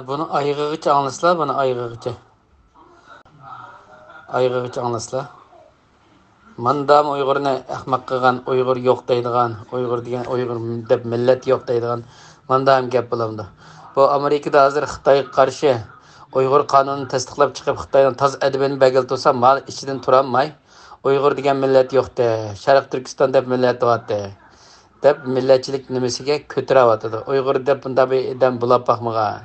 Bunu aygıgıç anlasılar, bunu aygıgıç. Aygıgıç anlasılar. Mandam Uygur'unu ahmak kılgan, Uygur yok deydigan, Uygur degan Uygur deb millet yok deydigan. Mandam gap bulamdı. Bu Amerika'da hazır Xitoyga qarshi Uygur qonunini tasdiqlab chiqib Xitoyning taz adabini bagal tursa, mal ichidan turolmay, Uygur degan millet yok de, Sharq Turkiston deb millet deyapti. Deb millatchilik nimasiga ko'taryapti. Uygur deb bunda bir edam bulab baxmagan.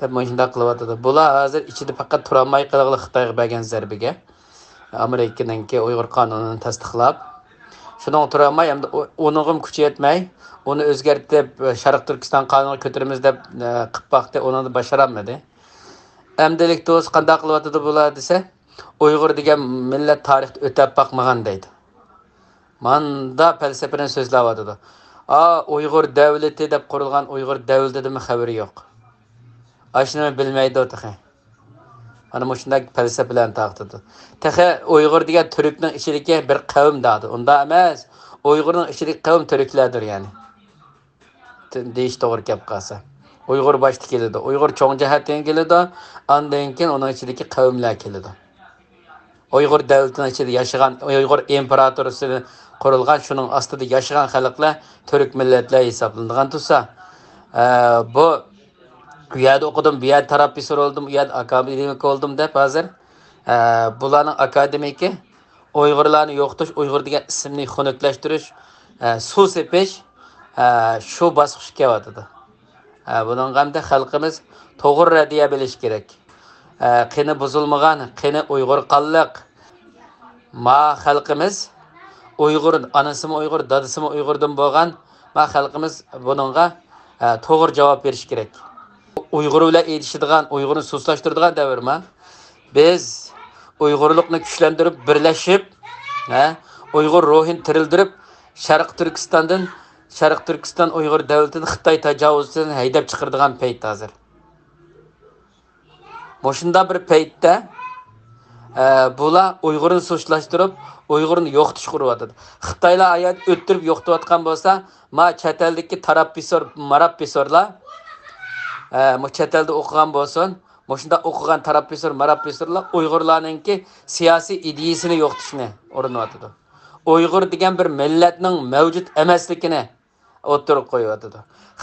Deb mashunda qilyapti. Bular hozir ichida faqat turolmay qilgan Xitoyga bergan zarbiga. Amerika'nınki Uygur qonunini tasdiqlab, shundan turolmay, hamda unig'im kuchi yetmay, uni o'zgartib Sharq Turkiston qonunini ko'taramiz deb qilib baqdi, uni basharamadi. Amdilik do'st qanday qilyapti bular desa, Uygur degan millat tarixda o'tab baqmagan deydi. Manda falsafani so'zlayapti. Uygur davlati deb qurilgan Uygur davlatidan xabari yo'q. Ashuni bilmaydi o'taqi. Ana shunday falsafa bilan taqtirdi. Taxa Uyg'ur degan Turkning ichidagi bir qavm dedi. Unda emas, Uyg'urning ichidagi qavm Turklardir yani. Deyish to'g'ri gap qolsa. Uyg'ur boshda keladi. Uyg'ur cho'ng jihatdan keladi, undan keyin uning ichidagi qavmlar keladi. Uyg'ur davlatining ichida yashagan Uyg'ur imperatoriyasi qurilgan, shuning ostida yashagan xalqlar Turk millatlar hisoblanadigan tursa, bu bu yerda o'qidim, bu yerda terappist oldum, bu yerda akademik oldum deb hozir bularning akademiki Uyg'urlarni yo'qotish, Uyg'ur degan ismni xunuklashtirish, suv sepish shu bosqichga kelyapti. Buning hamda xalqimiz to'g'ri radiya bilish kerak. Qini buzilmagan, qini Uyg'ur qanliq. Ma xalqimiz Uyg'ur, anasimi Uyg'ur, dadasimi Uyg'urdan bo'lgan, ma xalqimiz buningga to'g'ri javob berish kerak. Uyg'ur bilan etishadigan, Uyg'urni so'zlashtiradigan davrma. Biz Uyg'urlikni kuchlantirib, birlashib, Uyg'ur ruhini tirildirib, Sharq Turkiston Uyg'ur davlatini Xitoy tajovuzdan haydab chiqaradigan payt hozir. Moshunda bir paytda bular Uyg'urni so'zlashtirib, Uyg'urni yo'qotish quryapti. Xitoylar ayat o'ttirib yo'qotayotgan bo'lsa, ma chet eldagi marabbisorlar chet elda o'qigan bo'lsin, shunda o'qigan marabbisorlar Uyg'urlarningki siyosiy ideyasini yo'qotishni o'rnatadi. Uyg'ur degan bir millatning mavjud emasligini o'tirib qo'yadi.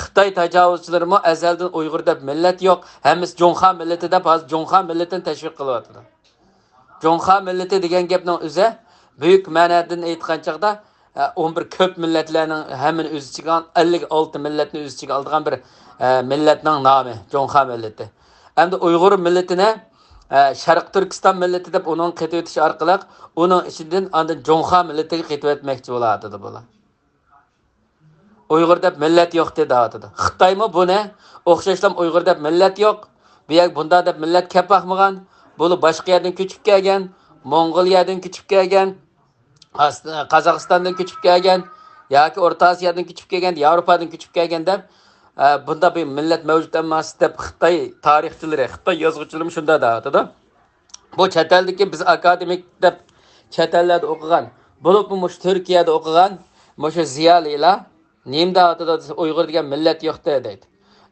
Xitoy tajovuzchilari azaldan Uyg'ur deb millat yo'q, hammasi Jonxa millati deb hozir Jonxa millatini tashviq qilyapti. Jonxa millati degan gapning o'zi buyuk ma'nodan aytgan chaqda 11 ko'p millatlarning hammini o'z ichiga 56 millatni o'z ichiga olgan bir millatning nomi Jonxa millati. Endi Uyg'ur millatini Sharq Turkiston millati deb uning qetib o'tish orqali uning ichidan andin Jonxa millatiga qetib o'tmoqchi bo'ladi bular. Uyg'ur deb millat yo'q dedi. Xitoymi buni o'xshashlam Uyg'ur deb millat yo'q, bu yer bunda deb millat kelib baxmagan, bu boshqa yerdan ko'chib kelgan, Mong'oliyadan ko'chib kelgan, Qozog'istondan ko'chib kelgan, yoki O'rta Osiyodan ko'chib kelgan, Yevropadan ko'chib kelgan deb bunda bir millat mavjud emas deb Xitoy tarixchilari, Xitoy yozuvchilari shunda deydi. Bu chet eldagi biz akademik deb chet ellarda o'qigan, bo'lib bu Turkiyada o'qigan, shu ziyolilar Nimda Uyg'ur degan millat yo'q deydi.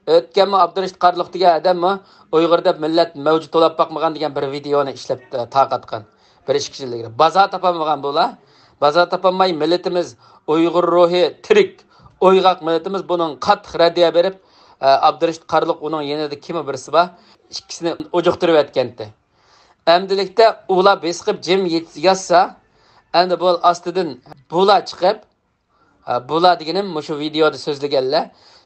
O'tganmi Abdurashid Qarliq degan odammi Uyg'ur deb millat mavjud bo'lib boqmagan degan bir videoni ishlab taqatgan. Bir ish kishiligida. Baza topamagan bular. Baza topamay millatimiz Uyg'ur ruhi tirik. Uyg'oq millatimiz buning qattiq radiya berib, Abdurashid Qarliq uning yanida kimi birisi bor, ikkisini ujuqtirib o'tgandi. Amdilikda ular besqib jim yotsa, endi bu ostidan bular chiqib bular deganim shu videoda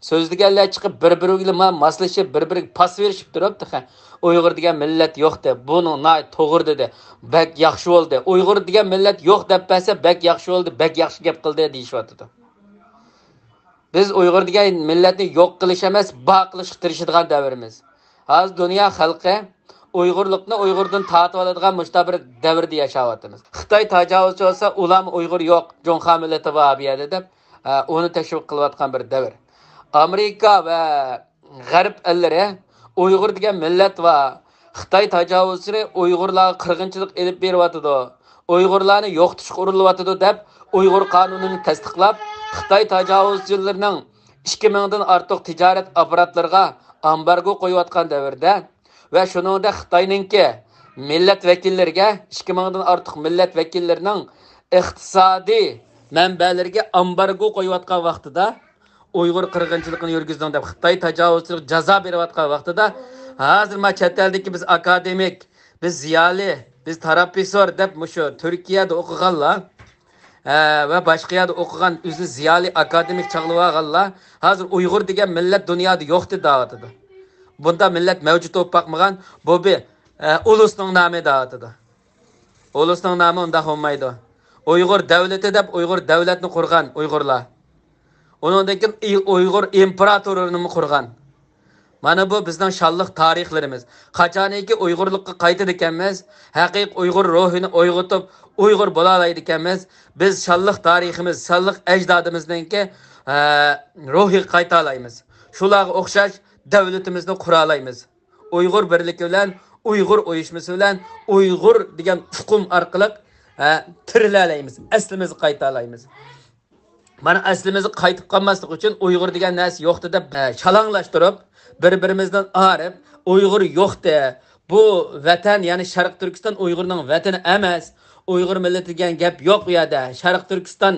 so'zlaganlar chiqib bir-biriga moslashib, bir-biriga pas berishib turibdi. Uyg'ur degan millat yo'q deb, buni to'g'ri dedi. Bak yaxshi bo'ldi. Uyg'ur degan millat yo'q deb bersa, bak yaxshi bo'ldi, bak yaxshi gap qildi deyishyapti. Biz Uyg'ur degan millatni yo'q qilish emas, baq qilishga tirishadigan davrimiz. Hozir dunyo xalqi Uyg'urlikni Uyg'urdan tortib oladigan mustabir davrda yashayapmiz. Xitoy tajovuzchi bo'lsa, ular Uyg'ur yo'q, Jonxa millati va abiyada deb uni tashviq qilayotgan bir davr. Amerika va G'arb ellari Uyg'ur degan millat va Xitoy tajovuzchilari Uyg'urlarga qirg'inchilik elib beryapti. Uyg'urlarni yo'qotishga urilyapti deb Uyg'ur qonunini tasdiqlab, Xitoy tajovuzchilarining 2000 dan ortiq tijorat apparatlarga ambargo qo'yayotgan davrda va shuningda Xitoyninki millat vakillariga 2000 dan ortiq millat vakillarining iqtisodiy manbalariga ambargo qo'yayotgan vaqtida Uyg'ur qirg'inchiligini yurgizdim deb Xitoy tajovuzchilik jazo berayotgan vaqtida hozir ma chet eldagi biz akademik, biz ziyoli, biz tarapisor deb mushu Turkiyada o'qiganlar va boshqa yerda o'qigan o'zi ziyoli akademik chaqlib olganlar hozir Uyg'ur degan millat dunyoda yo'q deb da'vatida. Bunda millat mavjud bo'lib boqmagan, bu bir ulusning nomi da'vatida. Ulusning nomi unda bo'lmaydi. Uyg'ur davlati deb Uyg'ur davlatni qurgan Uyg'urlar. Onundan keyin Uyg'ur imperatorluğunu qurgan. Mana bu bizning şanlıq tarixlarimiz. Qachoniki Uyg'urlikqa qaytadi ekanmiz, haqiqiy Uyg'ur ruhini uyg'otib, Uyg'ur bo'la oladi ekanmiz, biz şanlıq tariximiz, şanlıq ajdodimizningki ruhiga qayta olamiz. Shularga o'xshash davlatimizni qura olamiz. Uyg'ur birligi bilan, Uyg'ur uyushmasi bilan, Uyg'ur degan hukm orqali tirila olamiz, aslimizni qayta olamiz. Mana aslimizni qaytib qolmaslik uchun Uyg'ur degan narsa yo'qdi deb shalanglashtirib, bir-birimizdan arib, Uyg'ur yo'qdi. Bu vatan, ya'ni Sharq Turkiston Uyg'urning vatani emas. Uyg'ur millati degan gap yo'q bu yerda. Sharq Turkiston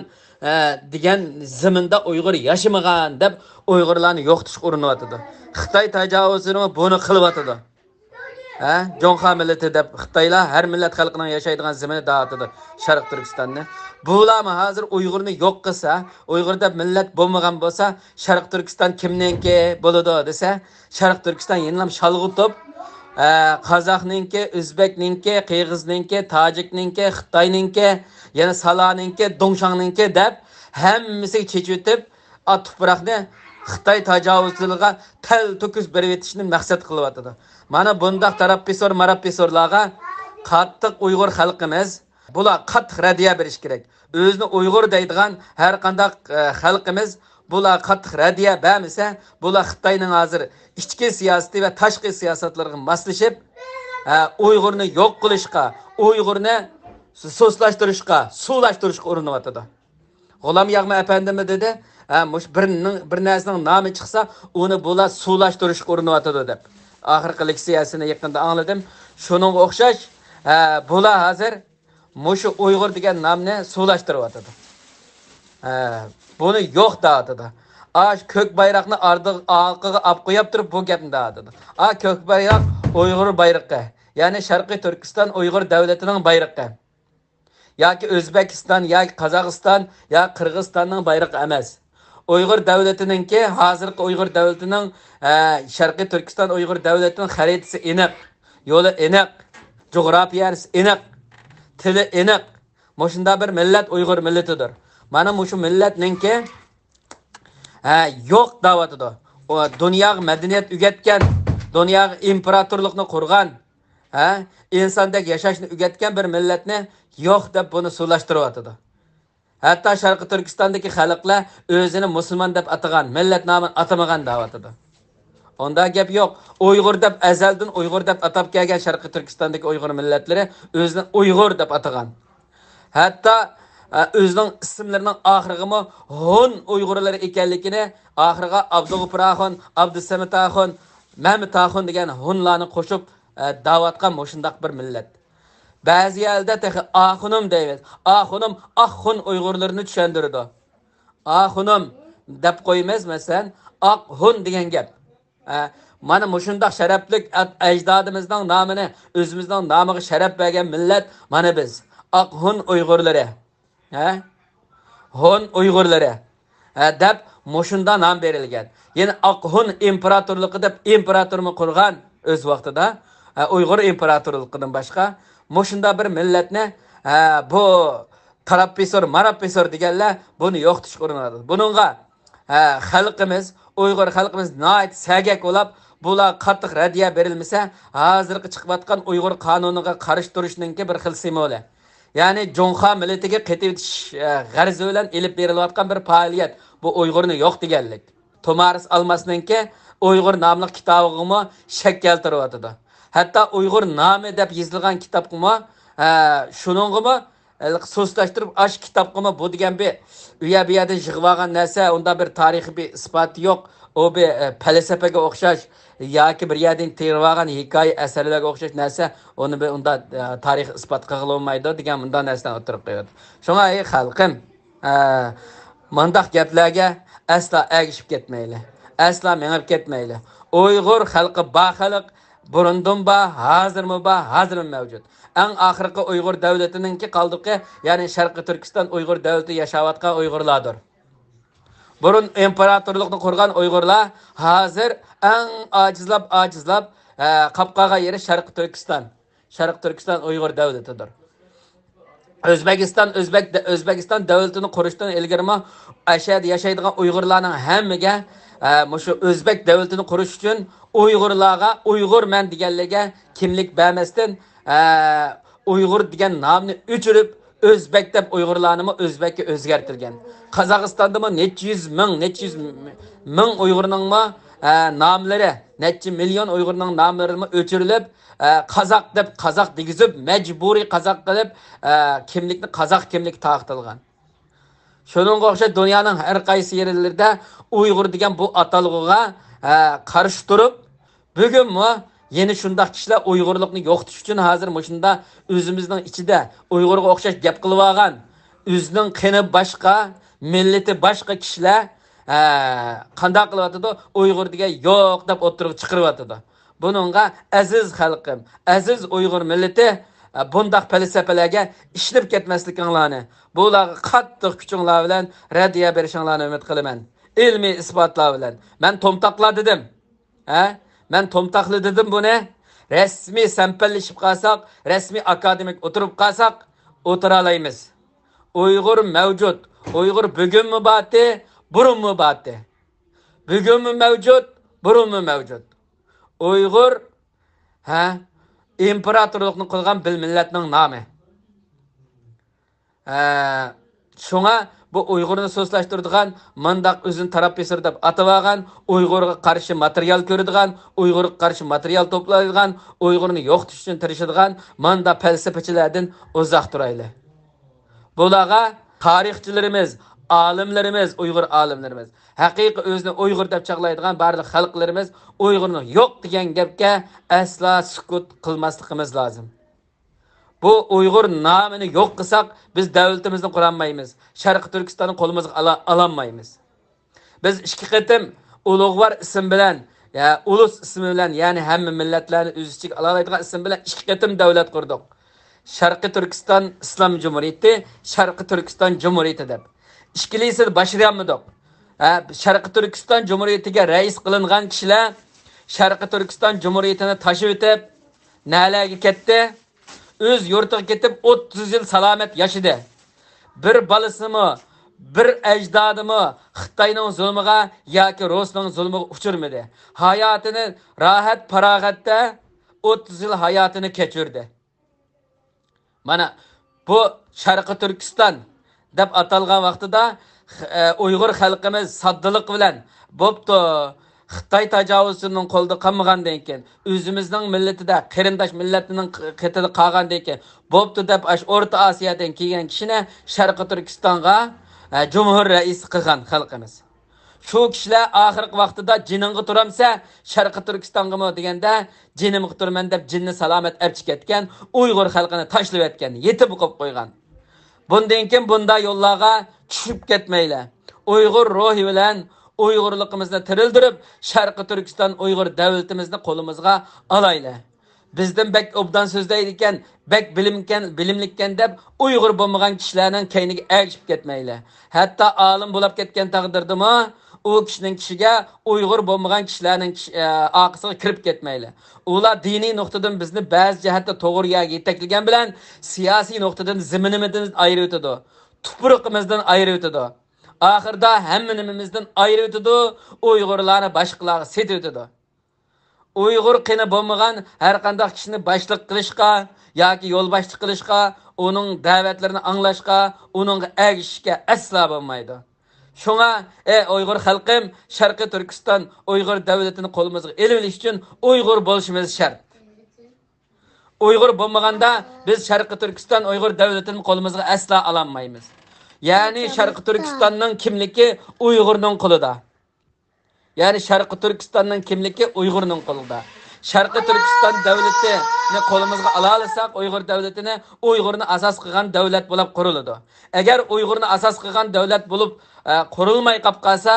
degan zaminda Uyg'ur yashamagan deb Uyg'urlarni yo'qotishga urinyotdi. Xitoy tajovuzini buni qilyotdi. Jonxa millati deb Xitoylar har millat xalqining yashaydigan zaminda da'vatidi Sharq Turkistonni. Bularmi hozir Uyg'urni yo'q qilsa, Uyg'ur deb millat bo'lmagan bo'lsa, Sharq Turkiston kimninki bo'ladi desa, Sharq Turkiston yenlam shalg'utib, Qozoqninki, O'zbekninki, Qirg'izninki, Tojikninki, Xitoyninki, yana Salaninki, Dongshanninki deb hammasiga chechib o'tib, tuproqni Xitoy tajovuzchiligiga tal to'kis berib etishni maqsad qilyapti. Mana bundaq tarapisor, marapisorlarga qattiq Uyg'ur xalqimiz bular qattiq radiya berish kerak. O'zini Uyg'ur deydigan har qanday xalqimiz bular qattiq radiya bermasa, bular Xitoyning hozir ichki siyosati va tashqi siyosatlariga moslashib, Uyg'urni yo'q qilishga, Uyg'urni so'zlashtirishga, suvlashtirishga urinyapti. G'ulom Yag'ma efendimi dedi, bir narsaning nomi chiqsa, uni bular suvlashtirishga urinyapti deb. Oxirgi leksiyasini yaqinda angladim. Shuning o'xshash bular hozir mushu Uyg'ur degan nomni suvlashtiryapti. Buni yo'q deyapti. Ko'k bayroqni orqaga olib qo'yib turib bu gapni deyapti. Ko'k bayroq Uyg'ur bayrog'i, ya'ni Sharqiy Turkiston Uyg'ur davlatining bayrog'i. Yoki O'zbekiston, yoki Qozog'iston, yoki Qirg'izistonning bayrog'i emas. Uyg'ur davlatininki, hozirgi Uyg'ur davlatining Sharqiy Turkiston Uyg'ur davlatining xaritasi aniq, yo'li aniq, jo'grafiyasi aniq, tili aniq. Mushunda bir millat Uyg'ur millatidir. Mana mushu millatninki yo'q davatidir. Dunyoga madaniyat ugatgan, dunyoga imperatorlikni qurgan, insondek yashashni ugatgan bir millatni yo'q deb buni suvlashtiryapti. Hatta Sharqi Turkistondagi xalqlar o'zini musulmon deb atagan, millat nomini atamagan da'vatida. Onda gap yo'q. Uyg'ur deb azaldan Uyg'ur deb atab kelgan Sharqi Turkistondagi Uyg'ur millatlari o'zini Uyg'ur deb atagan. Hatta o'zining ismlarining oxiriga Hun Uyg'urlari ekanligini oxiriga Abdug'ufraxon, Abdusamitaxon, Mahmutaxon degan Hunlarni qo'shib da'vatgan mushundaq bir millat. Ba'zi yerda texi axunum deymiz. Axunum Axun Uyg'urlarini tushundirdi. Axunum deb qo'ymiz, masalan, Aqhun degan gap. Mana mushundaq sharaflik ajdodimizning nomini, o'zimizning nomiga sharaf bergan millat mana biz. Aqhun Uyg'urlari. Hun Uyg'urlari deb mushunda nom berilgan. Ya'ni Aqhun imperatorligi deb imperatorni qurgan o'z vaqtida Uyg'ur imperatorligidan boshqa mushunda bir millatni bu tarapisor, marapisor deganlar buni yo'qotishga urinadi. Buningga xalqimiz, Uyg'ur xalqimiz nihoyat sagak bo'lib, bular qattiq radiya berilmasa, hozirgi chiqayotgan Uyg'ur qonuniga qarshi turishninki bir xil simvoli. Ya'ni Jonxa millatiga qaytib o'tish g'arzi bilan elib berilayotgan bir faoliyat. Bu Uyg'urni yo'q deganlik. Tomaris Almasninki Uyg'ur nomli kitobini shak keltiryapti. Hatta Uyg'ur nomi deb yozilgan kitobni shuningmi so'zlashtirib ash kitobni bu degan bir bu yerda yig'ib olgan narsa, unda bir tarixiy bir isboti yo'q. O bir falsafaga o'xshash yoki bir yerdan terib olgan hikoya asarlarga o'xshash narsa uni unda tarix isbot qilib olmaydi degan bunday narsani o'tirib qo'yadi. Shunga ey xalqim, mundaq gaplarga asla agishib ketmayli. Asla mengib ketmayli. Uyg'ur xalqi baxaliq, burundan ba, hozirmi ba, hozirmi mavjud. Eng oxirgi Uyg'ur davlatininki qoldiqi, ya'ni Sharqiy Turkiston Uyg'ur davlati yashayotgan Uyg'urlardir. Burun imperatorlikni qurgan Uyg'urlar hozir eng ajizlab qapqaga yeri Sharqiy Turkiston. Sharqiy Turkiston Uyg'ur davlatidir. O'zbekiston davlatini qurishdan ilgari ashad yashaydigan Uyg'urlarning hammaga shu O'zbek davlatini qurish uchun Uyg'urlarga Uyg'urman deganlarga kimlik bermasdan Uyg'ur degan nomni o'chirib O'zbek deb Uyg'urlarni O'zbekka o'zgartirgan. Qozog'istonda necha yuz ming Uyg'urning nomlari, necha million Uyg'urning nomlari o'chirilib, Qozoq degizib, majburiy qozoq qilib, kimlikni qozoq kimlik taqtilgan. Shuningga o'xshab dunyoning har qaysi yerlarida Uyg'ur degan bu atalg'uga qarshi turib, bugun yeni shundaq kishilar Uyg'urlikni yo'qotish uchun hozir shunda o'zimizning ichida Uyg'urga o'xshash gap qilib olgan, o'zining qini boshqa, millati boshqa kishilar qanday qilyotdi? Uyg'ur degan yo'q deb o'tirib chiqaryotdi. Buningga aziz xalqim, aziz Uyg'ur millati bundaq falsafalarga ishlab ketmaslikinglarni, bularga qattiq kuchinglar bilan radiya berishinglarni umid qilaman. Ilmiy isbotlar bilan. Men tomtaqlar dedim. Men tomtaqli dedim buni. Rasmiy sampallashib qolsak, rasmiy akademik o'tirib qolsak, o'tira olamiz. Uyg'ur mavjud. Uyg'ur bugunmi bati, burunmi bati. Bugunmi mavjud, burunmi mavjud. Uyg'ur imperatorlikni qilgan bil millatning nomi. Shunga bu Uyg'urni so'zlashtiradigan, mundaq o'zini tarappesir deb atagan, Uyg'urga qarshi material ko'radigan, Uyg'urga qarshi material to'playdigan, Uyg'urni yo'qotish uchun tirishadigan munda falsafachilardan uzoq turayli. Bularga tarixchilarimiz, olimlarimiz, Uyg'ur olimlarimiz, haqiqiy o'zini Uyg'ur deb chaqlaydigan barliq xalqlarimiz Uyg'urni yo'q degan gapga asla sukut qilmasligimiz lozim. Bu Uyg'ur nomini yo'q qilsak, biz davlatimizni qurolmaymiz. Sharqiy Turkistonni qo'limizga ololmaymiz. Biz ikki qatim ulug'var ism bilan, ulus ismi bilan, ya'ni hamma millatlarni o'z ichiga oladigan ism bilan ikki qatim davlat qurdik. Sharqiy Turkiston Islom Jumhuriyati, Sharqiy Turkiston Jumhuriyati deb. İşkilisini başlayamadık. Sharqiy Turkiston Cumhuriyetiga rais qilingan kishilar Sharqiy Turkiston Cumhuriyetini tashib o'tib, nalarga ketdi? O'z yurtiga ketib 30 yil salomat yashadi. Bir balasimi, bir ajdodimi Xitoyning zulmiga yoki Rusning zulmiga uchirmadi. Hayotini rohat farog'atda 30 yil hayotini kechirdi. Mana bu Sharqiy Turkiston deb atalgan vaqtida Uyg'ur xalqimiz soddilik bilan bo'pti Xitoy tajovuzchining qo'lida qolmagandan keyin o'zimizning millatida qarindosh millatining qetida qolgandan keyin bo'pti deb O'rta Osiyodan kelgan kishini Sharqiy Turkistonga jumhur rais qilgan xalqimiz. Shu kishilar oxirgi vaqtida jiningga turamsa Sharqiy Turkistonga deganda jinimga turman deb jinni salomat olib ketgan, Uyg'ur xalqini tashlab etgan, yetib qo'yib qo'ygan. Bundan keyin bunda yo'llarga tushib ketmaylar. Uyg'ur ruhi bilan Uyg'urligimizni tirildirib, Sharqiy Turkiston Uyg'ur davlatimizni qo'limizga olaylar. Bizdan bek obdan so'zlaydi ekan, bek bilimlikkan deb Uyg'ur bo'lmagan kishilarning kayniga agishib ketmaylar. Hatto olim bo'lib ketgan taqdirdami, u kishiga Uyg'ur bo'lmagan kishilarning oqisiga kirib ketmaylar. Ular diniy nuqtadan bizni ba'zi jihatda to'g'ri yo'lga yetaklagan bilan siyosiy nuqtadan ziminimizdan ayirib o'tadi. Tuproqimizdan ayirib o'tadi. Oxirda hammanimizdan ayirib o'tadi, Uyg'urlarni boshqalarga setib o'tadi. Uyg'ur qini bo'lmagan har qanday kishini boshliq qilishga yoki yo'l boshliq qilishga, uning da'vatlarini anglashga, uning agishishga asla bo'lmaydi. Shunga Uyg'ur xalqim, Sharqiy Turkiston Uyg'ur davlatini qo'limizga elish uchun Uyg'ur bo'lishimiz shart. Uyg'ur bo'lmaganda biz Sharqiy Turkiston Uyg'ur davlatini qo'limizga asla olmaymiz. Ya'ni Sharqiy Turkistonning kimligi Uyg'urning qo'lida. Yani Şarkı Türkistan'ın kimligi Uyg'urning qo'lida. Sharqiy Turkiston davlatini qo'limizga ola olsak, Uyg'ur davlatini Uyg'urni asos qilgan davlat bo'lib quriladi. Agar Uyg'urni asos qilgan davlat bo'lib qurilmay qolib qolsa,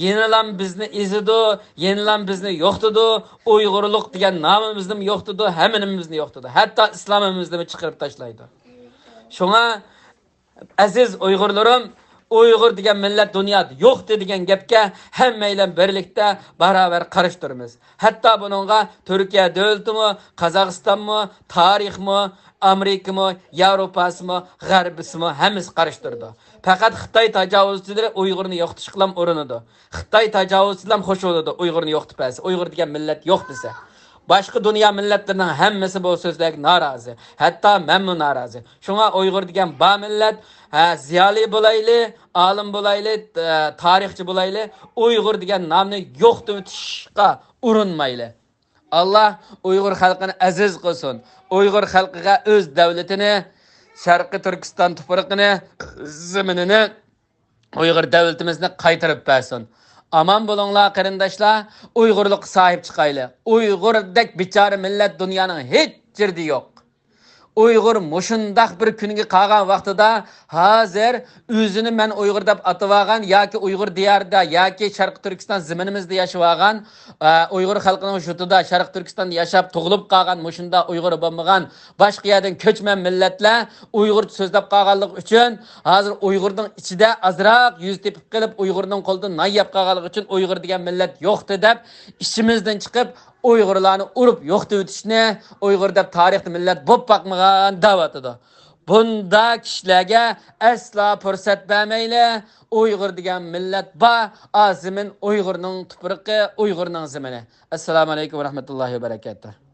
yenilam bizni ezidu, yenilam bizni yo'qtidi, Uyg'urlik degan nomimizni yo'qtidi, hammanimizni yo'qtidi. Hatto islomimizni chiqarib tashlaydi. Shunga aziz Uyg'urlarim, Uyg'ur degan millat dunyoda yo'q degan gapga hammanglar birlikda barobar qarshi turamiz. Hatto buningga Turkiya davlatimi, Qozog'istonmi, tarixmi, Amerikami, Yevropasimi, G'arbisimi hammasi qarshi turdi. Faqat Xitoy tajovuzchilari Uyg'urni yo'qotish qilam urinadi. Xitoy tajovuzchilar xo'sh bo'ladi Uyg'urni yo'qotib, Uyg'ur degan millat yo'q desa. Başka dünya milletlerinin hemmesi bu sözlerine narazı. Hatta memnun narazı. Şuna Uygur diyen ba millet ziyali bulaylı, alim bulaylı, tarihçi bulaylı, Uygur diyen namını yoktu bitişka urunmaylı. Allah Uygur halkını aziz kılsın. Uygur halkıga öz devletini, Şarkı Türkistan tuprağını, zeminini, Uygur devletimizni qaytarıp versin. Aman bulunlar qarindaşlar, Uyg'urlik sahip chiqayli. Uyg'urdek bichora millat dunyoning hech yerida yo'q. Uyg'ur mushundaq bir kunga qolgan vaqtida hozir o'zini men Uyg'ur deb atavagan yoki Uyg'ur diyorida yoki Sharq Turkiston zaminimizda yashagan Uyg'ur xalqining shutida Sharq Turkistonda yashab tug'ilib qolgan mushunda Uyg'ur bo'lmagan boshqa yerdan ko'chman millatlar Uyg'ur so'zlab qolganlik uchun hozir Uyg'urning ichida azroq yuz tepib qilib Uyg'urning qo'lidan nayyab qolganlik uchun Uyg'ur degan millat yo'qdi deb ishimizdan chiqib Uyg'urlarni urib yo'qitib o'tishni Uyg'ur deb tarixda millat bo'lib boqmagan da'vatidir. Bunda kishilarga asla fursat bermayli. Uyg'ur degan millat ba azimin Uyg'urning tuprog'i, Uyg'urning zamini. Assalomu alaykum va rahmatullohi va barakatuh.